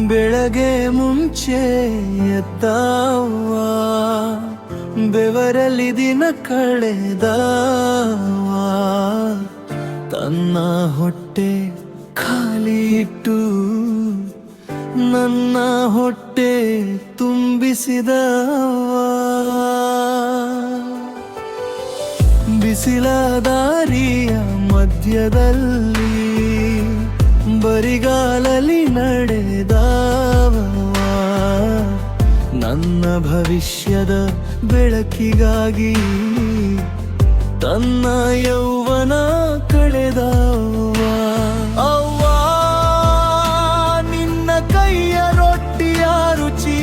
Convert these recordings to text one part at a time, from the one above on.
ಬೆಳಗ್ಗೆ ಮುಂಚೆ ಎದ್ದವ್ವ, ಬೆವರಲ್ಲಿ ದಿನ ಕಳೆದವ್ವ, ತನ್ನ ಹೊಟ್ಟೆ ಖಾಲಿ ಇಟ್ಟು ನನ್ನ ಹೊಟ್ಟೆ ತುಂಬಿಸಿದವ್ವ. ಬಿಸಿಲ ದಾರಿಯ ಮಧ್ಯದಲ್ಲಿ ಬರಿಗಾಲಲ್ಲಿ ನಡೆದವ, ನನ್ನ ಭವಿಷ್ಯದ ಬೆಳಕಿಗಾಗಿ ತನ್ನ ಯೌವನ ಕಳೆದವ. ಅವ್ವ, ನಿನ್ನ ಕೈಯ ರೊಟ್ಟಿಯ ರುಚಿ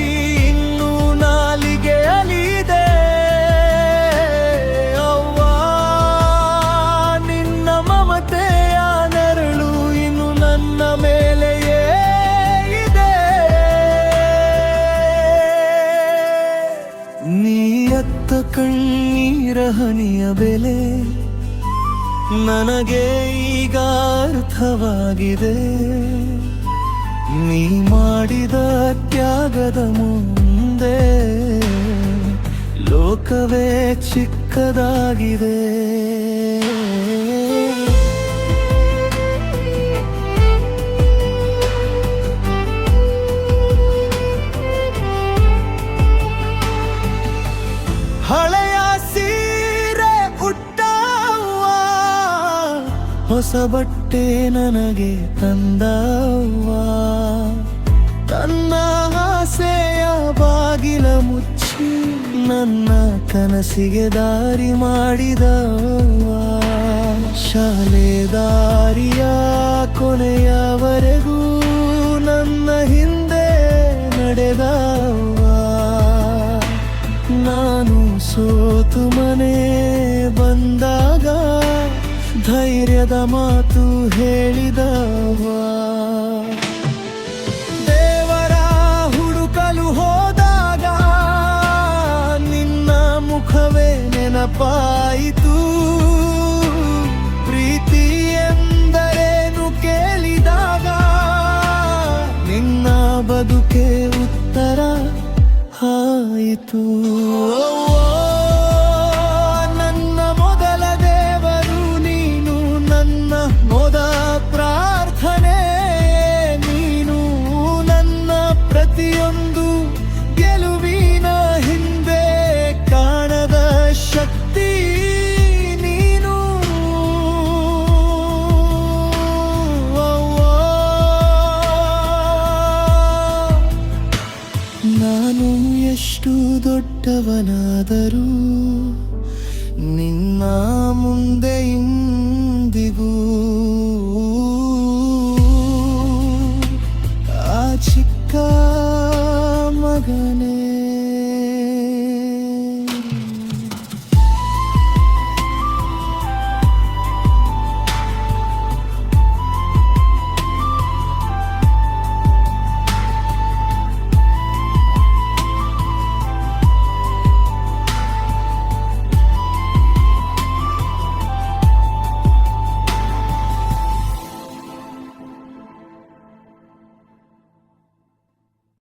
ಇನ್ನೂ ನಾಲಿಗೆ ಅಲಿದೆ. ಅವ್ವ, ನಿನ್ನ ಮಮತೆಯ ನೆರಳು ಇನ್ನು ನನ್ನ ಮೇಲೆಯೇ ಇದೆ. ನೀ ಅತ್ತ ಕಣ್ಣೀರ ಹನಿಯ ಬೆಲೆ ನನಗೆ ಈಗ ಅರ್ಥವಾಗಿದೆ. ನೀ ಮಾಡಿದ ತ್ಯಾಗದ ಮುಂದೆ ಲೋಕವೇ ಚಿಕ್ಕದಾಗಿದೆ. ಹಳೆಯ ಸೀರೆ ಉಟ್ಟವ್ವ, ಹೊಸ ಬಟ್ಟೆ ನನಗೆ ತಂದವ್ವ, ತನ್ನ ಆಸೆಯ ಬಾಗಿಲ ಮುಚ್ಚಿ ನನ್ನ ಕನಸಿಗೆ ದಾರಿ ಮಾಡಿದವ್ವ. ಶಾಲೆ ದಾರಿಯ ಕೊನೆಯವರೆಗೂ ನನ್ನ ಹಿಂದೆ ನಡೆದವ್ವ. ನಾನು ಸೋತು ಮನೆ ಬಂದಾಗ ಧೈರ್ಯದ ಮಾತು ಹೇಳಿದವ. ದೇವರ ಹುಡುಕಲು ಹೋದಾಗ ನಿನ್ನ ಮುಖವೇ ನೆನಪಾಯಿತು. ಪ್ರೀತಿ ಎಂದರೇನು ಕೇಳಿದಾಗ ನಿನ್ನ ಬದುಕೆ ಉತ್ತರ ಆಯಿತು.